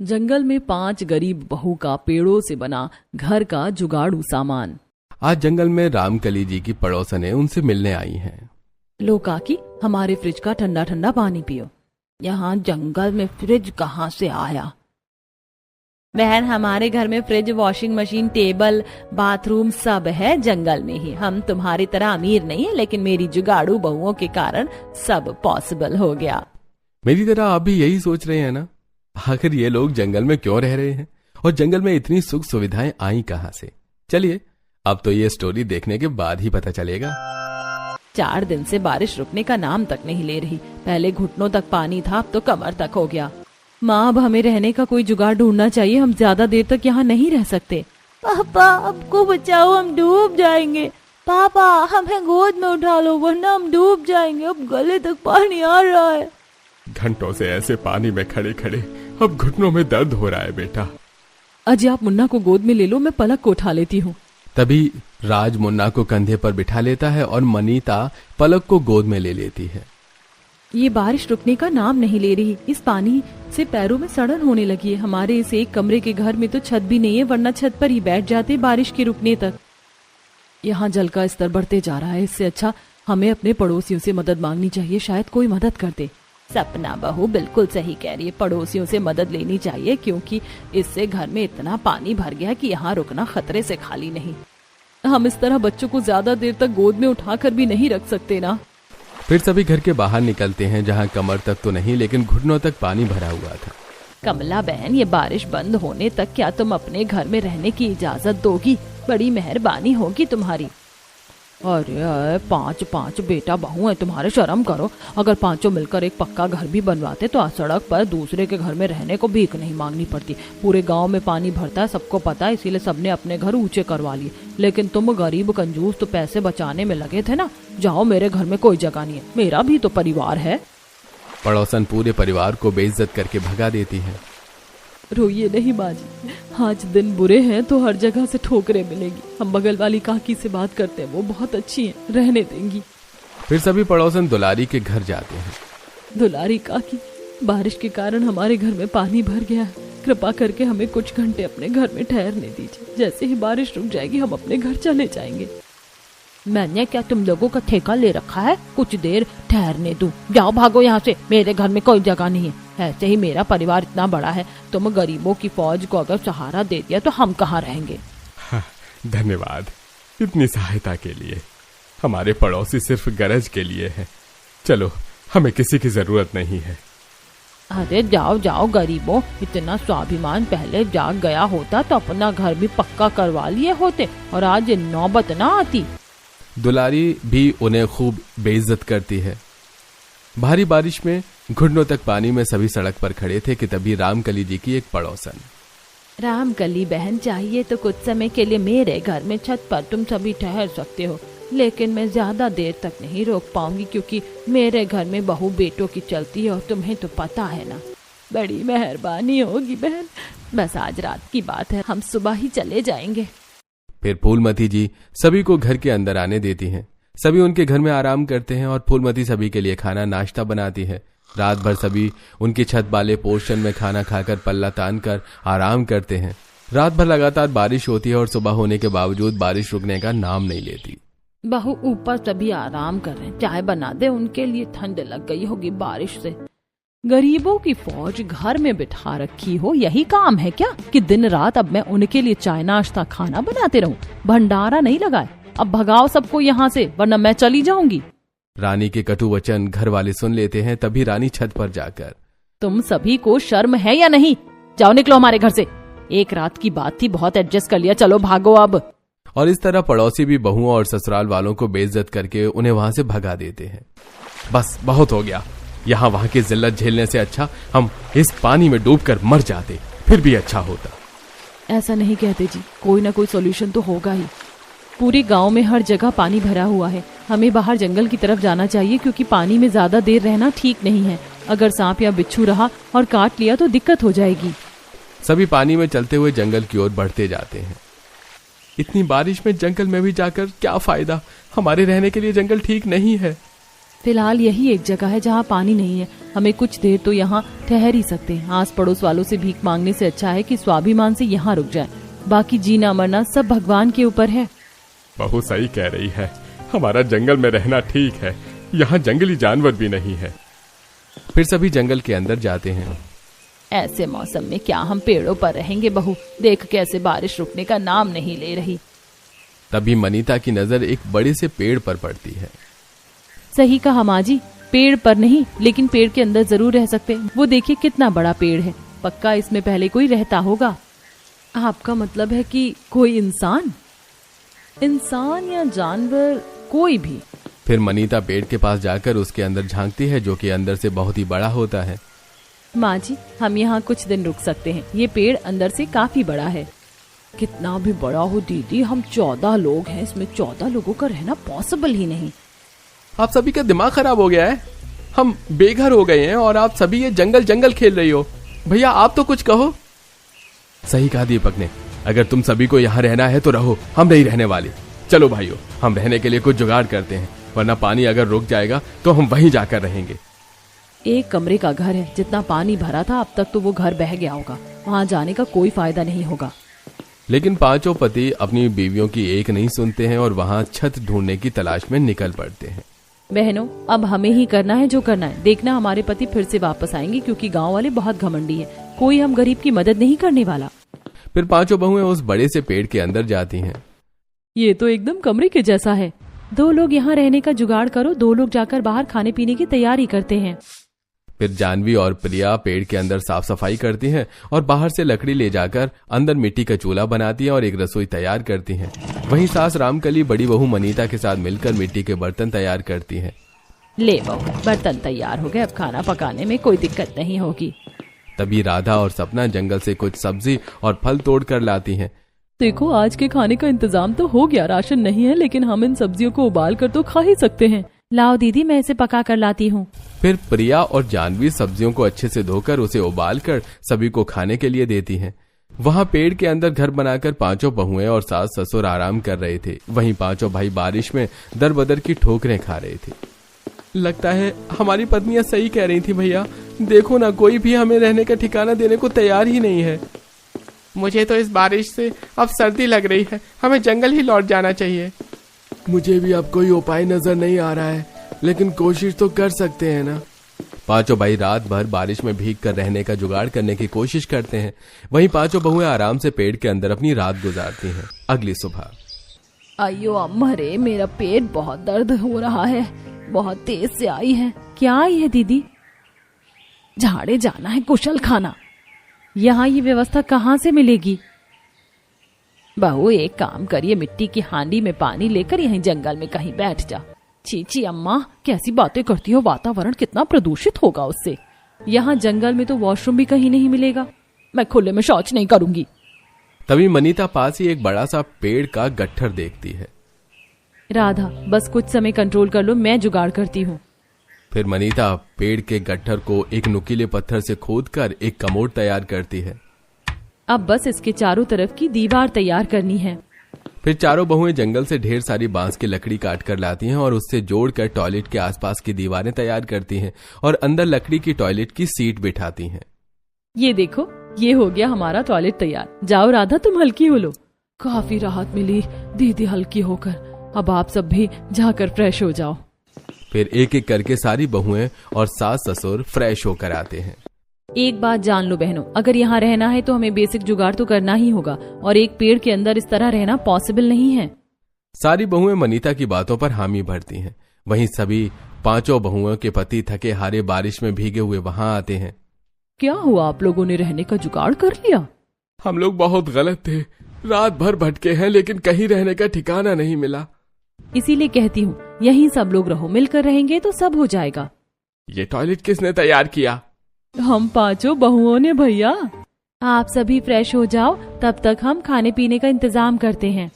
जंगल में 5 गरीब बहू का पेड़ों से बना घर का जुगाड़ू सामान। आज जंगल में रामकली जी की पड़ोसनें उनसे मिलने आई हैं। लो काकी, हमारे फ्रिज का ठंडा ठंडा पानी पियो। यहाँ जंगल में फ्रिज कहाँ से आया? बहन, हमारे घर में fridge, washing machine, table, bathroom सब है जंगल में ही। हम तुम्हारी तरह अमीर नहीं है, लेकिन मेरी जुगाड़ू बहुओं के कारण सब पॉसिबल हो गया। मेरी तरह आप भी यही सोच रहे हैं ना? आखिर ये लोग जंगल में क्यों रह रहे हैं और जंगल में इतनी सुख सुविधाएं आई कहां से? चलिए, अब तो ये स्टोरी देखने के बाद ही पता चलेगा। 4 दिन से बारिश रुकने का नाम तक नहीं ले रही। पहले घुटनों तक पानी था, अब तो कमर तक हो गया। माँ, अब हमें रहने का कोई जुगाड़ ढूंढना चाहिए। हम ज्यादा देर तक यहाँ नहीं रह सकते। पापा, हमको बचाओ, हम डूब जाएंगे। पापा, हमें गोद में उठा लो, वरना हम डूब जाएंगे। अब गले तक पानी आ रहा है। घंटों से ऐसे पानी में खड़े खड़े अब घुटनों में दर्द हो रहा है बेटा। अजी, आप मुन्ना को गोद में ले लो, मैं पलक को उठा लेती हूँ। तभी राज मुन्ना को कंधे पर बिठा लेता है और मनीता पलक को गोद में ले लेती है। ये बारिश रुकने का नाम नहीं ले रही। इस पानी से पैरों में सड़न होने लगी है। हमारे इस एक कमरे के घर में तो छत भी नहीं है, वरना छत पर ही बैठ जाते बारिश के रुकने तक। यहाँ जल का स्तर बढ़ते जा रहा है। इससे अच्छा हमें अपने पड़ोसियों से मदद मांगनी चाहिए, शायद कोई मदद कर दे। सपना बहू बिल्कुल सही कह रही है, पड़ोसियों से मदद लेनी चाहिए, क्योंकि इससे घर में इतना पानी भर गया कि यहाँ रुकना खतरे से खाली नहीं। हम इस तरह बच्चों को ज्यादा देर तक गोद में उठाकर भी नहीं रख सकते ना। फिर सभी घर के बाहर निकलते हैं, जहाँ कमर तक तो नहीं, लेकिन घुटनों तक पानी भरा हुआ था। कमला बहन, ये बारिश बंद होने तक क्या तुम अपने घर में रहने की इजाजत दोगी? बड़ी मेहरबानी होगी तुम्हारी। अरे 5 बेटा बहू है तुम्हारे, शर्म करो। अगर 5 मिलकर एक पक्का घर भी बनवाते तो सड़क पर दूसरे के घर में रहने को भीख नहीं मांगनी पड़ती। पूरे गांव में पानी भरता है, सबको पता है, इसीलिए सबने अपने घर ऊंचे करवा लिए। लेकिन तुम गरीब कंजूस तो पैसे बचाने में लगे थे ना। जाओ, मेरे घर में कोई जगह नहीं है, मेरा भी तो परिवार है। पड़ोसन पूरे परिवार को बेइज्जत करके भगा देती है। रोइए नहीं बाजी, आज दिन बुरे हैं तो हर जगह से ठोकरें मिलेगी। हम बगल वाली काकी से बात करते हैं, वो बहुत अच्छी हैं, रहने देंगी। फिर सभी पड़ोसन दुलारी के घर जाते हैं। दुलारी काकी, बारिश के कारण हमारे घर में पानी भर गया है। कृपा करके हमें कुछ घंटे अपने घर में ठहरने दीजिए। जैसे ही बारिश रुक जाएगी हम अपने घर चले जाएंगे। मैंने क्या तुम लोगों का ठेका ले रखा है कुछ देर ठहरने दूं? जाओ, भागो यहाँ से, मेरे घर में कोई जगह नहीं है। ऐसे ही मेरा परिवार इतना बड़ा है, तुम गरीबों की फौज को अगर सहारा दे दिया तो हम कहाँ रहेंगे? धन्यवाद इतनी सहायता के लिए। हमारे पड़ोसी सिर्फ गरज के लिए है। चलो, हमें किसी की जरूरत नहीं है। अरे जाओ जाओ गरीबों, इतना स्वाभिमान पहले जाग गया होता तो अपना घर भी पक्का करवा लिए होते और आज नौबत ना आती। दुलारी भी उन्हें खूब बेइज्जत करती है। भारी बारिश में घुटनों तक पानी में सभी सड़क पर खड़े थे कि तभी रामकली जी की एक पड़ोसन। रामकली बहन, चाहिए तो कुछ समय के लिए मेरे घर में छत पर तुम सभी ठहर सकते हो, लेकिन मैं ज्यादा देर तक नहीं रोक पाऊंगी, क्योंकि मेरे घर में बहू बेटों की चलती है और तुम्हें तो पता है ना। बड़ी मेहरबानी होगी बहन, बस आज रात की बात है, हम सुबह ही चले जाएंगे। फिर फूलमती जी सभी को घर के अंदर आने देती हैं। सभी उनके घर में आराम करते हैं और फूलमती सभी के लिए खाना नाश्ता बनाती है। रात भर सभी उनकी छत वाले पोर्शन में खाना खाकर पल्ला तान कर आराम करते हैं। रात भर लगातार बारिश होती है और सुबह होने के बावजूद बारिश रुकने का नाम नहीं लेती। बहू, ऊपर सभी आराम कर रहे हैं, चाय बना दे उनके लिए, ठंड लग गई होगी बारिश से। गरीबों की फौज घर में बिठा रखी हो, यही काम है क्या कि दिन रात अब मैं उनके लिए चाय नाश्ता खाना बनाते रहूं? भंडारा नहीं लगाए, अब भगाओ सबको यहाँ से, वरना मैं चली जाऊंगी। रानी के कटु वचन घर वाले सुन लेते हैं। तभी रानी छत पर जाकर, तुम सभी को शर्म है या नहीं? जाओ, निकलो हमारे घर से। एक रात की बात थी, बहुत एडजस्ट कर लिया, चलो भागो अब। और इस तरह पड़ोसी भी बहुओं और ससुराल वालों को बेइज्जत करके उन्हें वहां से भगा देते हैं। बस बहुत हो गया, यहाँ वहां की जिल्लत झेलने से अच्छा हम इस पानी में डूबकर मर जाते, फिर भी अच्छा होता। ऐसा नहीं कहते जी, कोई ना कोई सॉल्यूशन तो होगा ही। पूरे गांव में हर जगह पानी भरा हुआ है। हमें बाहर जंगल की तरफ जाना चाहिए, क्योंकि पानी में ज्यादा देर रहना ठीक नहीं है। अगर सांप या बिच्छू रहा और काट लिया तो दिक्कत हो जाएगी। सभी पानी में चलते हुए जंगल की ओर बढ़ते जाते हैं। इतनी बारिश में जंगल में भी जाकर क्या फायदा? हमारे रहने के लिए जंगल ठीक नहीं है। फिलहाल यही एक जगह है जहाँ पानी नहीं है। हमें कुछ देर तो यहाँ ठहर ही सकते हैं। आस पड़ोस वालों से भीख मांगने से अच्छा है कि स्वाभिमान से यहाँ रुक जाए। बाकी जीना मरना सब भगवान के ऊपर है। बहू सही कह रही है, हमारा जंगल में रहना ठीक है, यहाँ जंगली जानवर भी नहीं है। फिर सभी जंगल के अंदर जाते हैं। ऐसे मौसम में क्या हम पेड़ों पर रहेंगे बहू? देख कैसे बारिश रुकने का नाम नहीं ले रही। तभी मनीता की नजर एक बड़े से पेड़ पर पड़ती है। सही कहा माँ जी, पेड़ पर नहीं लेकिन पेड़ के अंदर जरूर रह सकते हैं। वो देखिए कितना बड़ा पेड़ है, पक्का इसमें पहले कोई रहता होगा। आपका मतलब है कि कोई इंसान या जानवर, कोई भी? फिर मनीता पेड़ के पास जाकर उसके अंदर झांकती है, जो कि अंदर से बहुत ही बड़ा होता है। माँ जी, हम यहाँ कुछ दिन रुक सकते हैं। ये पेड़ अंदर से काफी बड़ा है। कितना भी बड़ा हो दीदी, हम 14 लोग हैं, इसमें 14 लोगों का रहना पॉसिबल ही नहीं। आप सभी का दिमाग खराब हो गया है? हम बेघर हो गए हैं और आप सभी ये जंगल जंगल खेल रही हो। भैया आप तो कुछ कहो। सही कहा दीपक ने, अगर तुम सभी को यहाँ रहना है तो रहो, हम नहीं रहने वाले। चलो भाइयों, हम रहने के लिए कुछ जुगाड़ करते हैं, वरना पानी अगर रुक जाएगा तो हम वहीं जाकर रहेंगे। एक कमरे का घर है, जितना पानी भरा था अब तक तो वो घर बह गया होगा। वहाँ जाने का कोई फायदा नहीं होगा। लेकिन पांचों पति अपनी बीवियों की एक नहीं सुनते हैं और वहाँ छत ढूंढने की तलाश में निकल पड़ते हैं। बहनों, अब हमें ही करना है जो करना है। देखना हमारे पति फिर से वापस आएंगे, क्योंकि गांव वाले बहुत घमंडी हैं। कोई हम गरीब की मदद नहीं करने वाला। फिर पांचों बहुएं उस बड़े से पेड़ के अंदर जाती हैं। ये तो एकदम कमरे के जैसा है। 2 लोग यहाँ रहने का जुगाड़ करो, 2 लोग जाकर बाहर खाने पीने की तैयारी करते हैं। फिर जानवी और प्रिया पेड़ के अंदर साफ सफाई करती हैं और बाहर से लकड़ी ले जाकर अंदर मिट्टी का चूल्हा बनाती हैं और एक रसोई तैयार करती हैं। वहीं सास रामकली बड़ी बहू मनीता के साथ मिलकर मिट्टी के बर्तन तैयार करती हैं। ले बहू, बर्तन तैयार हो गए, अब खाना पकाने में कोई दिक्कत नहीं होगी। तभी राधा और सपना जंगल से कुछ सब्जी और फल तोड़ कर लाती हैं। देखो, आज के खाने का इंतजाम तो हो गया। राशन नहीं है लेकिन हम इन सब्जियों को उबाल कर तो खा ही सकते हैं। लाओ दीदी, मैं इसे पका कर लाती हूँ। फिर प्रिया और जानवी सब्जियों को अच्छे से धोकर उसे उबाल कर सभी को खाने के लिए देती हैं। वहाँ पेड़ के अंदर घर बनाकर पांचों बहुएं और सास ससुर आराम कर रहे थे। वहीं पांचों भाई बारिश में दर बदर की ठोकरें खा रहे थे। लगता है हमारी पत्नियां सही कह रही थी भैया। देखो ना, कोई भी हमें रहने का ठिकाना देने को तैयार ही नहीं है। मुझे तो इस बारिश से अब सर्दी लग रही है, हमें जंगल ही लौट जाना चाहिए। मुझे भी अब कोई उपाय नजर नहीं आ रहा है, लेकिन कोशिश तो कर सकते हैं ना। पांचों भाई रात भर बारिश में भीग कर रहने का जुगाड़ करने की कोशिश करते हैं। वहीं पांचों बहुएं आराम से पेड़ के अंदर अपनी रात गुजारती हैं। अगली सुबह, अयो अम्मा रे, मेरा पेट बहुत दर्द हो रहा है, बहुत तेज से आई है। क्या आई है दीदी? झाड़े जाना है, कुशल खाना। यहाँ ये व्यवस्था कहाँ से मिलेगी? बहू, एक काम करिए, मिट्टी की हांडी में पानी लेकर यहीं जंगल में कहीं बैठ जा। चीची अम्मा, कैसी बातें करती हो? वातावरण कितना प्रदूषित होगा उससे। यहाँ जंगल में तो वॉशरूम भी कहीं नहीं मिलेगा। मैं खुले में शौच नहीं करूंगी। तभी मनीता पास ही एक बड़ा सा पेड़ का गट्ठर देखती है। राधा, बस कुछ समय कंट्रोल कर लो, मैं जुगाड़ करती हूँ। फिर मनीता पेड़ के गट्ठर को एक नुकीले पत्थर से खोदकर एक कमोड तैयार करती है। अब बस इसके चारों तरफ की दीवार तैयार करनी है। फिर चारों बहुएं जंगल से ढेर सारी बांस की लकड़ी काट कर लाती हैं और उससे जोड़कर टॉयलेट के आसपास की दीवारें तैयार करती हैं और अंदर लकड़ी की टॉयलेट की सीट बिठाती हैं। ये देखो, ये हो गया हमारा टॉयलेट तैयार। जाओ राधा, तुम हल्की हो लो। काफी राहत मिली दीदी हल्की होकर। अब आप सब भी जाकर फ्रेश हो जाओ। फिर एक एक करके सारी बहुएं और सास ससुर फ्रेश होकर आते हैं। एक बात जान लो बहनों, अगर यहाँ रहना है तो हमें बेसिक जुगाड़ तो करना ही होगा और एक पेड़ के अंदर इस तरह रहना पॉसिबल नहीं है। सारी बहुएं मनीता की बातों पर हामी भरती हैं। वहीं सभी पांचों बहुओं के पति थके हारे बारिश में भीगे हुए वहां आते हैं। क्या हुआ, आप लोगों ने रहने का जुगाड़ कर लिया? हम लोग बहुत गलत थे, रात भर भटके हैं लेकिन कहीं रहने का ठिकाना नहीं मिला। इसीलिए कहती हूँ यहीं सब लोग रहो, मिलकर रहेंगे तो सब हो जाएगा। ये टॉयलेट किसने तैयार किया? हम पांचों बहुओं ने भैया। आप सभी फ्रेश हो जाओ, तब तक हम खाने पीने का इंतजाम करते हैं।